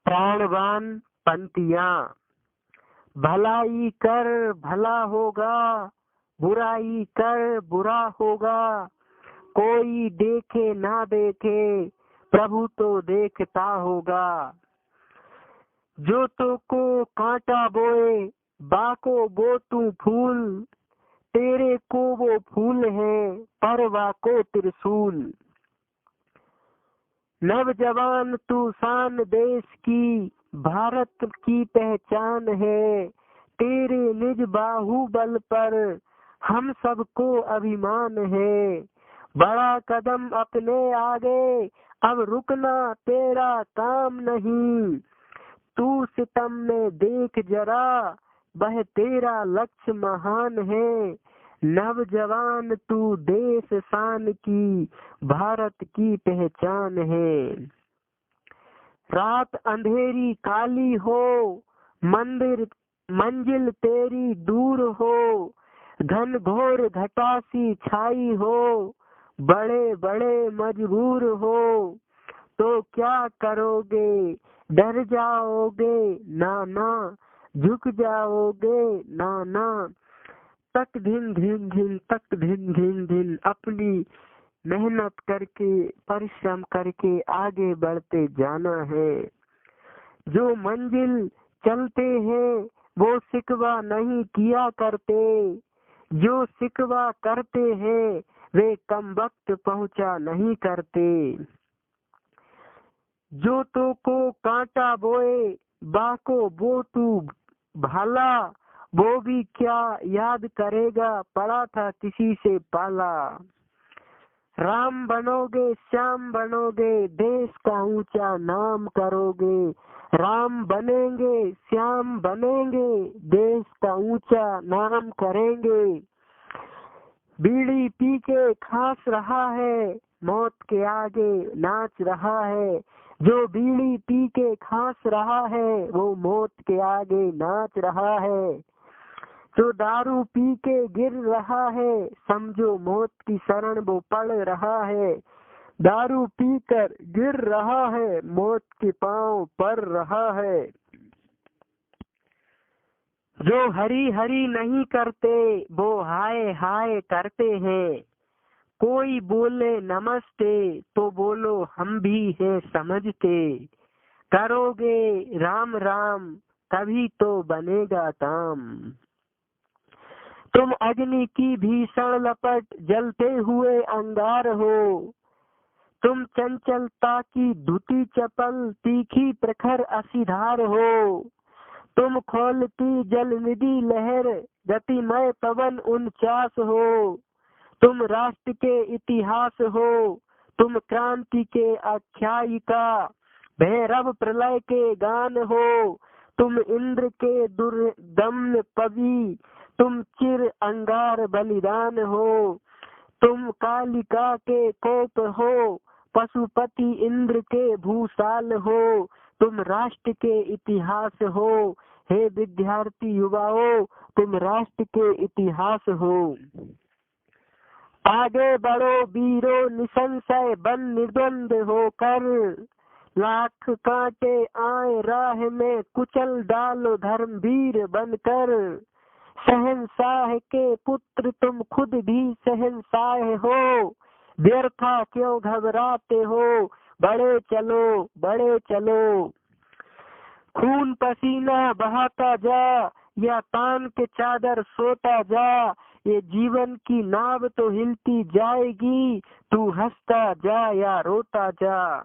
प्राणवान पंक्तियां। भलाई कर भला होगा, बुराई कर बुरा होगा, कोई देखे ना देखे प्रभु तो देखता होगा। जो तो को कांटा बोए बाको बो तू फूल, तेरे को वो फूल है परवा को त्रिशूल। नवजवान तू शान देश की, भारत की पहचान है, तेरे निज बाहुबल पर हम सबको अभिमान है। बड़ा कदम अपने आगे अब रुकना तेरा काम नहीं, तू सितम में देख जरा वह तेरा लक्ष्य महान है। नवजवान तू देश शान की, भारत की पहचान है। रात अंधेरी काली हो, मंजिल तेरी दूर हो, घन घोर घटा सी छाई हो, बड़े बड़े मजबूर हो, तो क्या करोगे डर जाओगे नाना, झुक जाओगे नाना। तक धिन धिन धिन तक धिन धिन धिन, अपनी मेहनत करके परिश्रम करके आगे बढ़ते जाना है। जो मंजिल चलते हैं वो शिकवा नहीं किया करते, जो शिकवा करते हैं वे कम वक्त पहुंचा नहीं करते। जो तो को कांटा बोए बाको बो तू भाला, वो भी क्या याद करेगा पड़ा था किसी से पाला। राम बनोगे श्याम बनोगे, देश का ऊंचा नाम करोगे। राम बनेंगे श्याम बनेंगे, देश का ऊंचा नाम करेंगे। बीड़ी पी के खास रहा है, मौत के आगे नाच रहा है। जो बीड़ी पी के खास रहा है वो मौत के आगे नाच रहा है। जो दारू पी के गिर रहा है समझो मौत की शरण वो पड़ रहा है। दारू पीकर गिर रहा है मौत के पांव पड़ रहा है। जो हरी हरी नहीं करते वो हाय हाय करते हैं। कोई बोले नमस्ते तो बोलो हम भी हैं समझते। करोगे राम राम तभी तो बनेगा काम। तुम अग्नि की भीषण लपट जलते हुए अंगार हो। तुम चंचलता की धुती चपल तीखी प्रखर असीधार हो। तुम खोलती जलनिधि लहर गतिमय पवन उनचास हो। तुम राष्ट्र के इतिहास हो, तुम क्रांति के आख्यायिका। भैरव प्रलय के गान हो, तुम इंद्र के दुर्दम्य पवि। तुम चिर अंगार बलिदान हो, तुम कालिका के कोप हो। पशुपति इंद्र के भूषाल हो, तुम राष्ट्र के इतिहास हो। हे विद्यार्थी युवाओं, तुम राष्ट्र के इतिहास हो। आगे बढ़ो वीरों निसंशय बन निर्द्वंद होकर। लाख कांटे आए राह में कुचल डालो धर्मवीर बनकर। शहंशाह के पुत्र तुम खुद भी शहंशाह हो। व्यर्था क्यों घबराते हो, बड़े चलो बड़े चलो। खून पसीना बहाता जा या तान के चादर सोता जा। ये जीवन की नाव तो हिलती जाएगी, तू हंसता जा या रोता जा।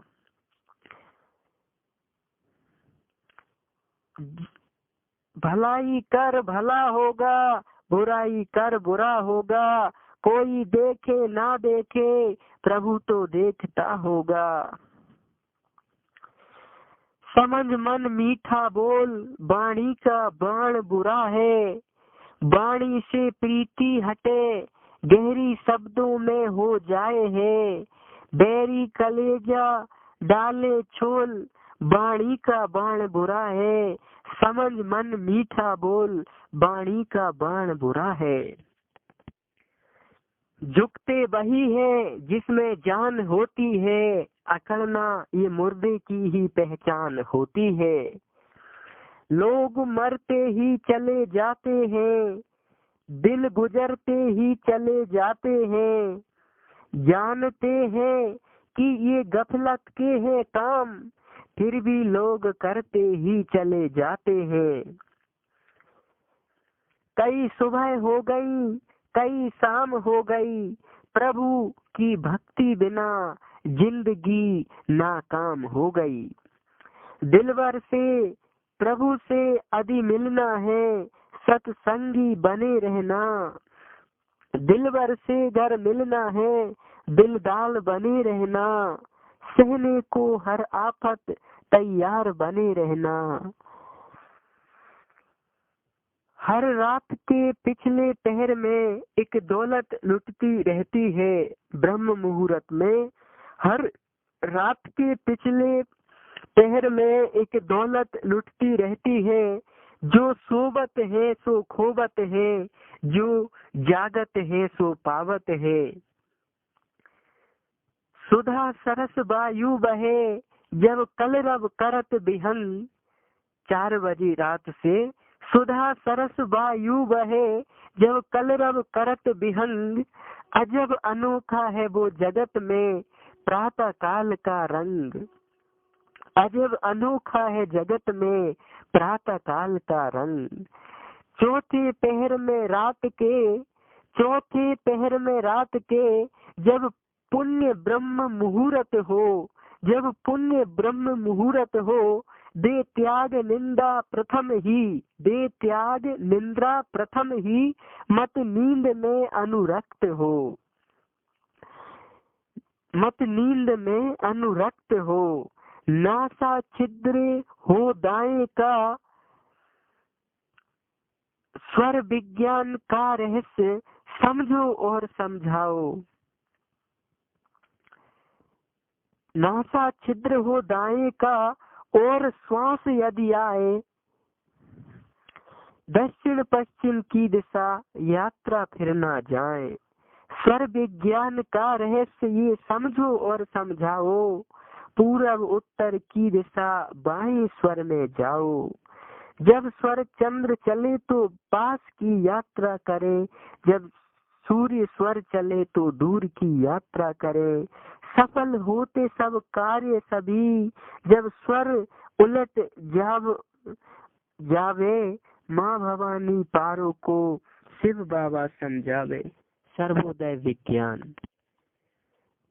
भलाई कर भला होगा, बुराई कर बुरा होगा, कोई देखे ना देखे प्रभु तो देखता होगा। समझ मन मीठा बोल, वाणी का बाण बुरा है। वाणी से प्रीति हटे, गहरी शब्दों में हो जाए है। बैरी कलेजा डाले छोल, वाणी का बाण बुरा है। समझ मन मीठा बोल, वाणी का बाण बुरा है। झुकते वही है जिसमें जान होती है, अकड़ना ये मुर्दे की ही पहचान होती है। लोग मरते ही चले जाते हैं, दिन गुजरते ही चले जाते हैं, जानते हैं कि ये गफलत के हैं काम, फिर भी लोग करते ही चले जाते हैं। कई सुबह हो गई, कई शाम हो गई, प्रभु की भक्ति बिना जिंदगी नाकाम हो गई। दिलवर से प्रभु से यदि मिलना है, सत्संगी बने रहना। दिलवर से घर मिलना है, दिलदार बने रहना। सहने को हर आफत तैयार बने रहना। हर रात के पिछले पहर में एक दौलत लुटती रहती है ब्रह्म मुहूर्त में। हर रात के पिछले पहर में एक दौलत लुटती रहती है। जो सोबत है सो खोबत है, जो जागत है सो पावत है। सुधा सरस वायु बहे, जब कलरव करत बिहंग। 4 बजे रात से सुधा सरस वायु बहे, जब कलरव करत बिहंग। अजब अनोखा है वो जगत में प्रातः काल का रंग। अजब अनोखा है जगत में प्रातः काल का रंग। चौथे पहर में रात के, चौथे पहर में रात के, जब पुण्य ब्रह्म मुहूर्त हो, जब पुण्य ब्रह्म मुहूर्त हो। दे त्याग निंदा प्रथम ही, दे त्याग निंद्रा प्रथम ही, मत नींद में अनुरक्त हो, मत नींद में अनुरक्त हो। नासा छिद्र हो दाएं का, स्वर विज्ञान का रहस्य समझो और समझाओ। नासा छिद्र हो दाएं का, और श्वास यदि आए दक्षिण पश्चिम की दिशा, यात्रा फिर ना जाए। स्वर विज्ञान का रहस्य ये समझो और समझाओ। पूरब उत्तर की दिशा बाएं स्वर में जाओ। जब स्वर चंद्र चले तो पास की यात्रा करे, जब सूर्य स्वर चले तो दूर की यात्रा करे। सफल होते सब कार्य सभी, जब स्वर उलट जावे। माँ भवानी पारों को शिव बाबा समझावे। सर्वोदय विज्ञान।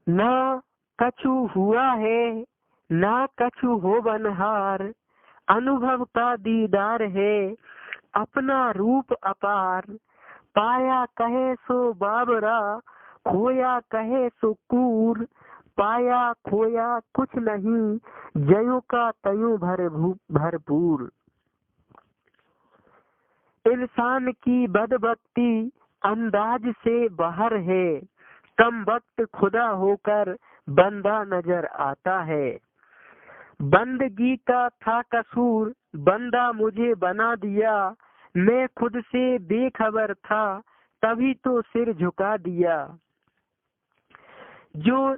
ना कछु हुआ है, ना कछु हो बनहार, अनुभव का दीदार है अपना रूप अपार। पाया कहे सो बाबरा, खोया कहे सो कूर। पाया खोया कुछ नहीं, जयों का तयों भरपूर। इंसान की बदबख्ती अंदाज से बाहर है, कम वक्त खुदा होकर बंदा नजर आता है। बंदगी का था कसूर, बंदा मुझे बना दिया। मैं खुद से बेखबर था, तभी तो सिर झुका दिया। जो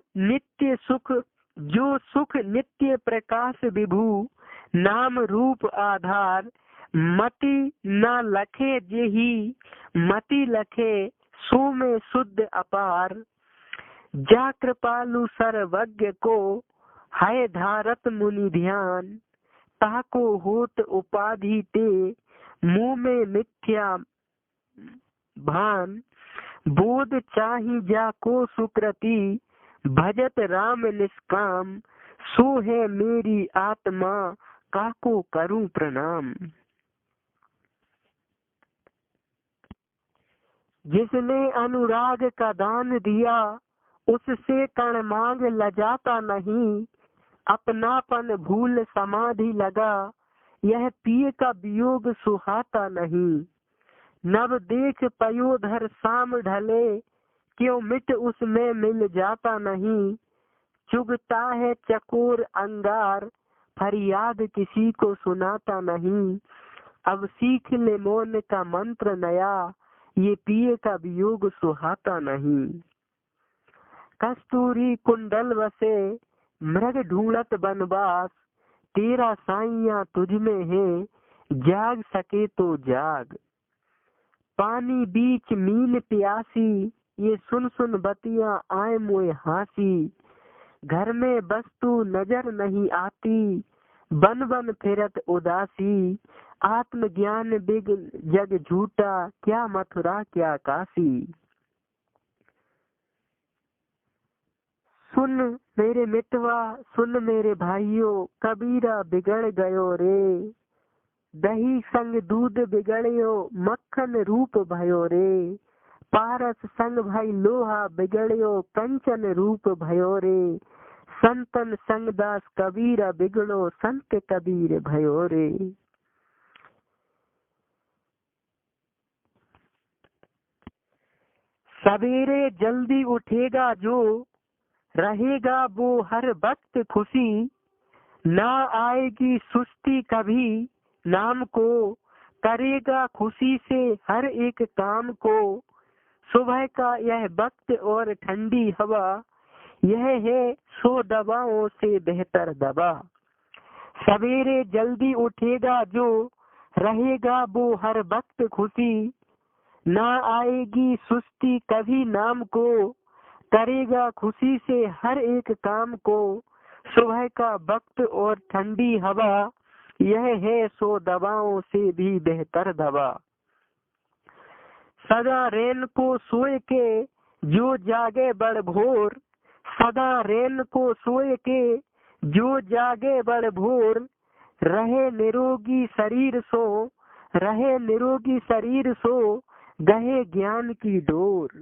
सुख नित्य प्रकाश विभू, नाम रूप आधार। मति न लखे जेही, मति लखे सो में शुद्ध अपार। जा कृपालु सर्वज्ञ को, है धारत मुनि ध्यान। ताको होत उपाधि ते, मुँह में मिथ्या भान। बोध चाहि जाको सुकृति, भजत राम निष्काम। सो है मेरी आत्मा, काको करूं प्रणाम। जिसने अनुराग का दान दिया, उससे कण मांग लजाता नहीं। अपनापन भूल समाधि लगा, यह पिए का वियोग सुहाता नहीं। नव देख पयोधर शाम ढले, क्यों मिट उसमें मिल जाता नहीं। चुगता है चकोर अंगार, फरियाद किसी को सुनाता नहीं। अब सीख ले मौन का मंत्र नया, ये पिए का वियोग सुहाता नहीं। कस्तूरी कुंडल वसे, मृग ढूंढत बनवास, तेरा साइया तुझ में है, जाग सके तो जाग। पानी बीच मीन प्यासी, ये सुन सुन बतिया आए मोए हासी। घर में वस्तु नजर नहीं आती, बन बन फिरत उदासी। आत्मज्ञान बिग जग झूठा, क्या मथुरा क्या काशी। सुन मेरे मितवा, सुन मेरे भाइयों, कबीरा बिगड़ गयो रे। दही संग दूध बिगड़ियो, मक्खन रूप भयो रे। पारस संग भाई लोहा बिगड़ियो, कंचन रूप भयो रे। संतन संग दास कबीरा बिगड़ो, संत कबीर भयो रे। सवेरे जल्दी उठेगा जो, रहेगा वो हर वक्त खुशी। ना आएगी सुस्ती कभी, नाम को करेगा खुशी से हर एक काम को। सुबह का यह वक्त और ठंडी हवा, यह है 100 दवाओं से बेहतर दवा। सवेरे जल्दी उठेगा जो, रहेगा वो हर वक्त खुशी। ना आएगी सुस्ती कभी, नाम को करेगा खुशी से हर एक काम को। सुबह का वक्त और ठंडी हवा, यह है 100 दवाओं से भी बेहतर दवा। सदा रैन को सोए के, जो जागे बड़ भोर। सदा रैन को सोए के, जो जागे बड़ भोर। रहे निरोगी शरीर सो, रहे निरोगी शरीर सो। गहे ज्ञान की डोर,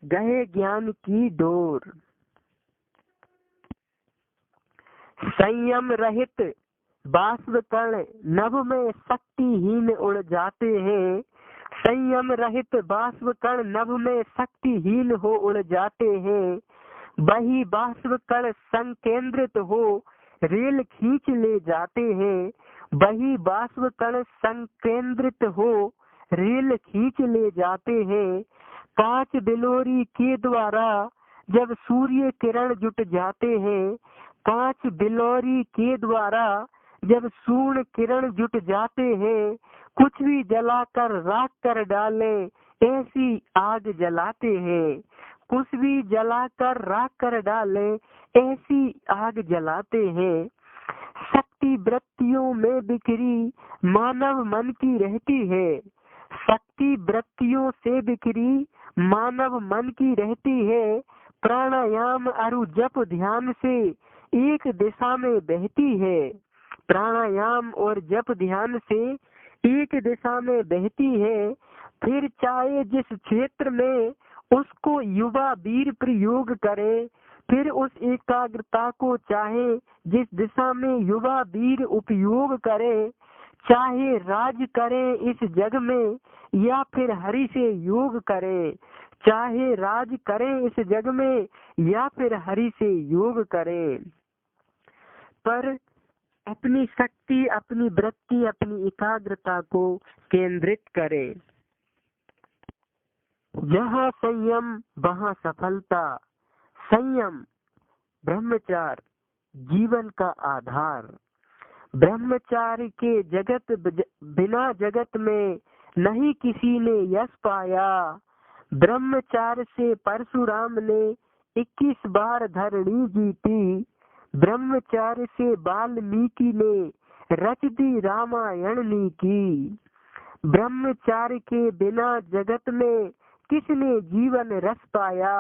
गहे ज्ञान की डोर। संयम रहित बाष्प कण, नभ में शक्तिहीन उड़ जाते हैं। संयम रहित बाष्प कण, नभ में शक्तिहीन हो उड़ जाते हैं। वही बाष्प कण संकेंद्रित हो, रेल खींच ले जाते हैं। वही बाष्प कण संकेंद्रित हो, रेल खींच ले जाते हैं। 5 बिलोरी के द्वारा जब सूर्य किरण जुट जाते हैं। 5 बिलोरी के द्वारा जब सूर्य किरण जुट जाते हैं। कुछ भी जलाकर राख कर डाले, ऐसी आग जलाते हैं। कुछ भी जलाकर राख कर डाले, ऐसी आग जलाते हैं। शक्ति वृत्तियों में बिखरी, मानव मन की रहती है। शक्ति वृत्तियों से बिखरी, मानव मन की रहती है। प्राणायाम अरु जप ध्यान से एक दिशा में बहती है। प्राणायाम और जप ध्यान से एक दिशा में बहती है। फिर चाहे जिस क्षेत्र में उसको युवा वीर प्रयोग करे, फिर उस एकाग्रता को चाहे जिस दिशा में युवा वीर उपयोग करे। चाहे राज करे इस जग में, या फिर हरि से योग करे। चाहे राज करे इस जग में, या फिर हरि से योग करे। पर अपनी शक्ति, अपनी वृत्ति, अपनी एकाग्रता को केंद्रित करे। जहाँ संयम वहाँ सफलता। संयम ब्रह्मचार्य जीवन का आधार। ब्रह्मचार्य के जगत बिना जगत में नहीं किसी ने यश पाया। ब्रह्मचार्य से परशुराम ने 21 बार धरणी जीती। ब्रह्मचार्य से वाल्मीकि ने रच दी रामायण की। ब्रह्मचार्य के बिना जगत में किसने जीवन रस पाया।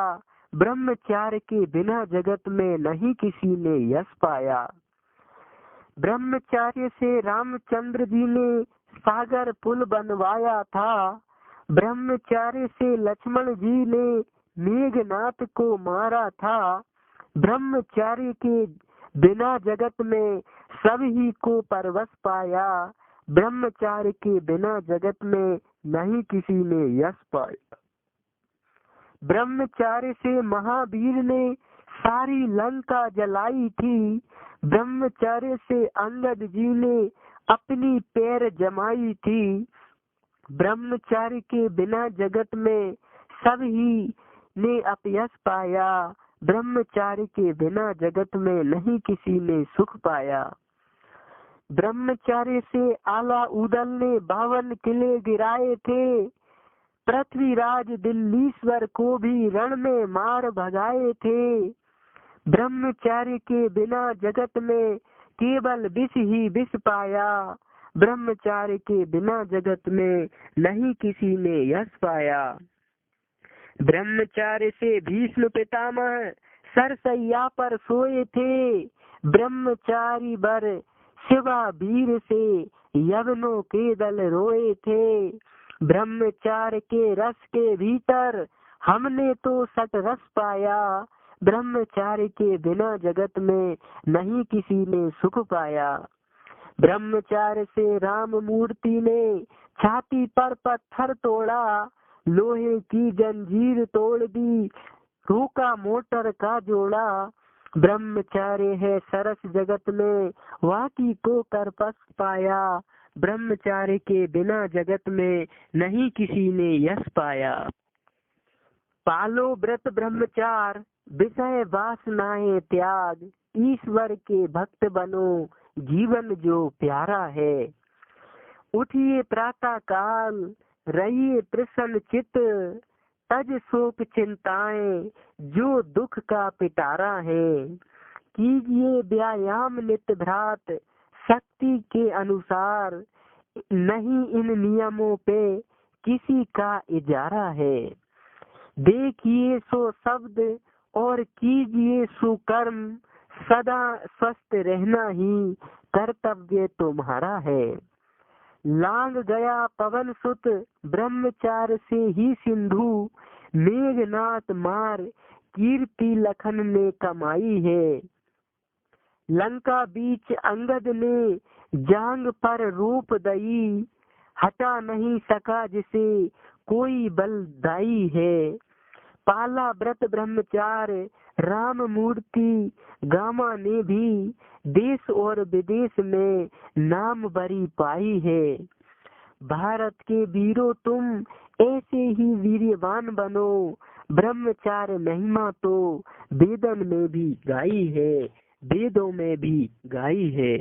ब्रह्मचार्य के बिना जगत में नहीं किसी ने यश पाया। ब्रह्मचार्य से रामचंद्र जी ने सागर पुल बनवाया था। ब्रह्मचार्य से लक्ष्मण जी ने मेघनाथ को मारा था। ब्रह्मचार्य के बिना जगत में सभी को परवश पाया। ब्रह्मचार्य के बिना जगत में नहीं किसी ने यश पाया। ब्रह्मचार्य से महावीर ने सारी लंका जलाई थी। ब्रह्मचार्य से अंगद जी ने अपनी पैर जमाई थी। ब्रह्मचार्य के बिना जगत में सभी ने अपयश पाया। ब्रह्मचारी के बिना जगत में नहीं किसी ने सुख पाया। ब्रह्मचारी से आला उदल ने 52 किले गिराए थे। पृथ्वीराज दिल्लीश्वर को भी रण में मार भगाए थे। ब्रह्मचारी के बिना जगत में केवल विष ही विष पाया। ब्रह्मचारी के बिना जगत में नहीं किसी ने यश पाया। ब्रह्मचारी से भीष्म पितामह सरसैया पर सोए थे। ब्रह्मचारी बर शिवा वीर से यवनों के दल रोए थे। ब्रह्मचार्य के रस के भीतर हमने तो सट रस पाया। ब्रह्मचार्य के बिना जगत में नहीं किसी ने सुख पाया। ब्रह्मचार्य से राम मूर्ति ने छाती पर पत्थर तोड़ा। लोहे की जंजीर तोड़ दी, रोका मोटर का जोड़ा। ब्रह्मचार्य है सरस जगत में, वाकी को कर पस पाया। ब्रह्मचार्य के बिना जगत में नहीं किसी ने यश पाया। पालो व्रत ब्रह्मचार, विषय वासनाएं त्याग। ईश्वर के भक्त बनो, जीवन जो प्यारा है। उठिए प्रातः काल, रहिए प्रसन्न चित्त। तज शोक चिंताएं, जो दुख का पिटारा है। कीजिए व्यायाम नित्य भ्रात, शक्ति के अनुसार। नहीं इन नियमों पे किसी का इजारा है। देखिए सो शब्द और कीजिए सुकर्म। सदा स्वस्थ रहना ही कर्तव्य तुम्हारा है। लांग गया पवन सुत, ब्रह्मचार से ही सिंधु। मेघनाथ मार, कीर्ति लखन ने कमाई है। लंका बीच अंगद ने, जांग पर रूप दई। हटा नहीं सका जिसे कोई बलदाई है। पाला व्रत ब्रह्मचार, राम मूर्ति गामा ने भी। देश और विदेश में नाम बरी पाई है। भारत के वीरों तुम ऐसे ही वीर्यवान बनो। ब्रह्मचार्य महिमा तो वेदन में भी गाई है, वेदों में भी गाई है।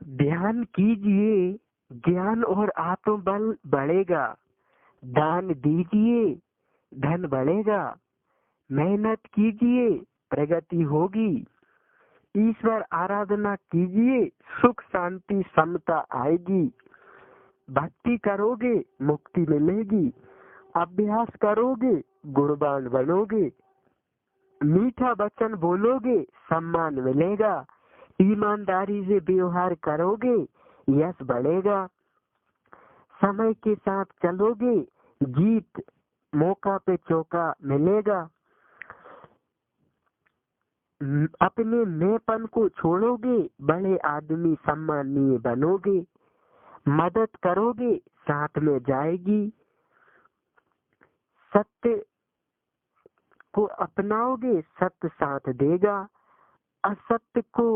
ध्यान कीजिए, ज्ञान और आत्मबल बढ़ेगा। दान दीजिए, धन बढ़ेगा। मेहनत कीजिए, प्रगति होगी। ईश्वर आराधना कीजिए, सुख शांति समता आएगी। भक्ति करोगे, मुक्ति मिलेगी। अभ्यास करोगे, गुणवान बनोगे। मीठा वचन बोलोगे, सम्मान मिलेगा। ईमानदारी से व्यवहार करोगे, यश बढ़ेगा। समय के साथ चलोगे, जीत मौका पे चौका मिलेगा। अपने मैंपन को छोड़ोगे, बड़े आदमी सम्मानीय बनोगे। मदद करोगे, साथ में जाएगी। सत्य को अपनाओगे, सत्य साथ देगा। असत्य को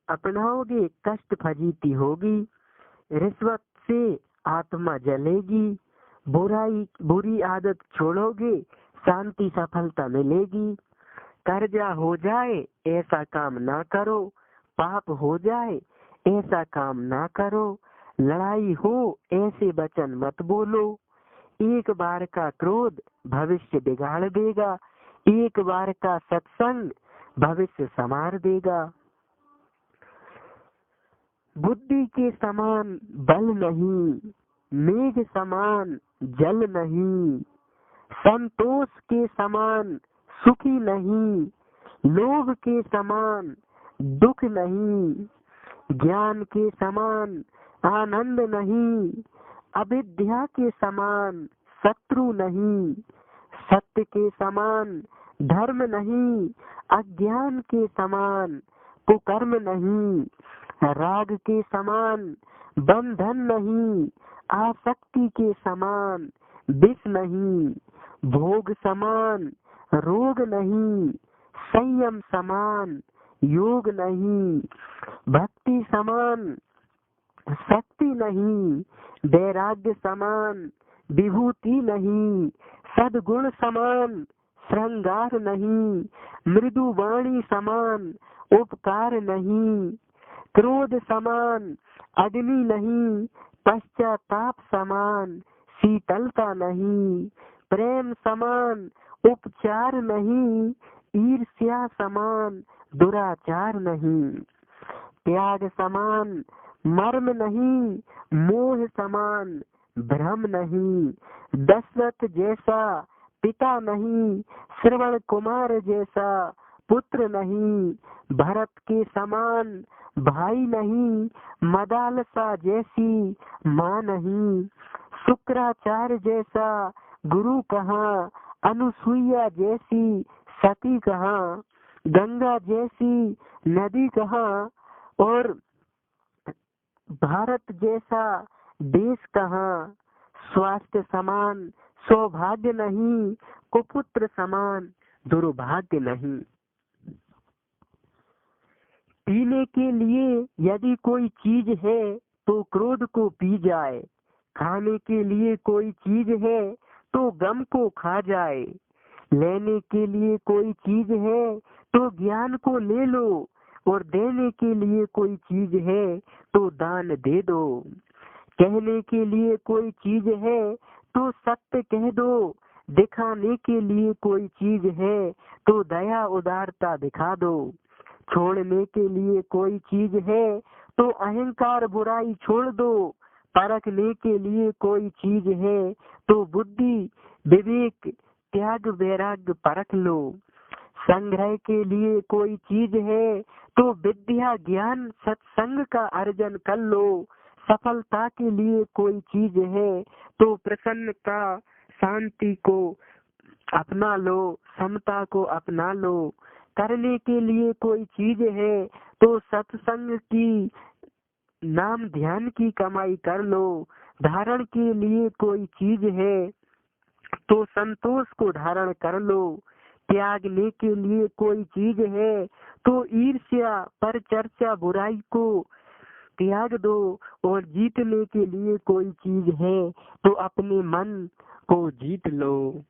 अपनाओगे, कष्ट फजीती होगी। रिश्वत से आत्मा जलेगी। बुरी आदत छोड़ोगे, शांति सफलता मिलेगी। कर्जा हो जाए, ऐसा काम ना करो। पाप हो जाए, ऐसा काम ना करो। लड़ाई हो, ऐसे वचन मत बोलो। एक बार का क्रोध भविष्य बिगाड़ देगा। एक बार का सत्संग भविष्य संवार देगा। बुद्धि के समान बल नहीं, मेघ समान जल नहीं। संतोष के समान सुखी नहीं, लोभ के समान दुख नहीं। ज्ञान के समान आनंद नहीं, अविद्या के समान शत्रु नहीं। सत्य के समान धर्म नहीं, अज्ञान के समान कुकर्म नहीं। राग के समान बंधन नहीं, आसक्ति के समान विष नहीं। भोग समान रोग नहीं, संयम समान योग नहीं। भक्ति समान शक्ति नहीं, वैराग्य समान विभूति नहीं। सद्गुण समान श्रृंगार नहीं, मृदु वाणी समान उपकार नहीं, क्रोध समान अग्नि नहीं, पश्चाताप समान शीतलता नहीं, प्रेम समान उपचार नहीं, ईर्ष्या समान दुराचार नहीं, त्याग समान मर्म नहीं, मोह समान भ्रम नहीं, दशरथ जैसा पिता नहीं, श्रवण कुमार जैसा पुत्र नहीं, भरत के समान भाई नहीं, मदालसा जैसी माँ नहीं, शुक्राचार्य जैसा गुरु कहाँ, अनुसुईया जैसी सती कहाँ, गंगा जैसी नदी कहाँ, और भारत जैसा देश कहाँ, स्वास्थ्य समान सौभाग्य नहीं, कुपुत्र समान दुर्भाग्य नहीं। पीने के लिए यदि कोई चीज है तो क्रोध को पी जाए, खाने के लिए कोई चीज है तो गम को खा जाए, लेने के लिए कोई चीज है तो ज्ञान को ले लो, और देने के लिए कोई चीज है तो दान दे दो, कहने के लिए कोई चीज है तो सत्य कह दो, दिखाने के लिए कोई चीज है तो दया उदारता दिखा दो, छोड़ने के लिए कोई चीज है तो अहंकार बुराई छोड़ दो, परखने के लिए कोई चीज है तो बुद्धि विवेक त्याग वैराग्य परख लो, संग्रह के लिए कोई चीज है तो विद्या ज्ञान सत्संग का अर्जन कर लो, सफलता के लिए कोई चीज है तो प्रसन्नता शांति को अपना लो, समता को अपना लो, करने के लिए कोई चीज है तो सत्संग की नाम ध्यान की कमाई कर लो, धारण के लिए कोई चीज है तो संतोष को धारण कर लो, त्यागने के लिए कोई चीज है तो ईर्ष्या पर चर्चा बुराई को त्याग दो, और जीतने के लिए कोई चीज है तो अपने मन को जीत लो।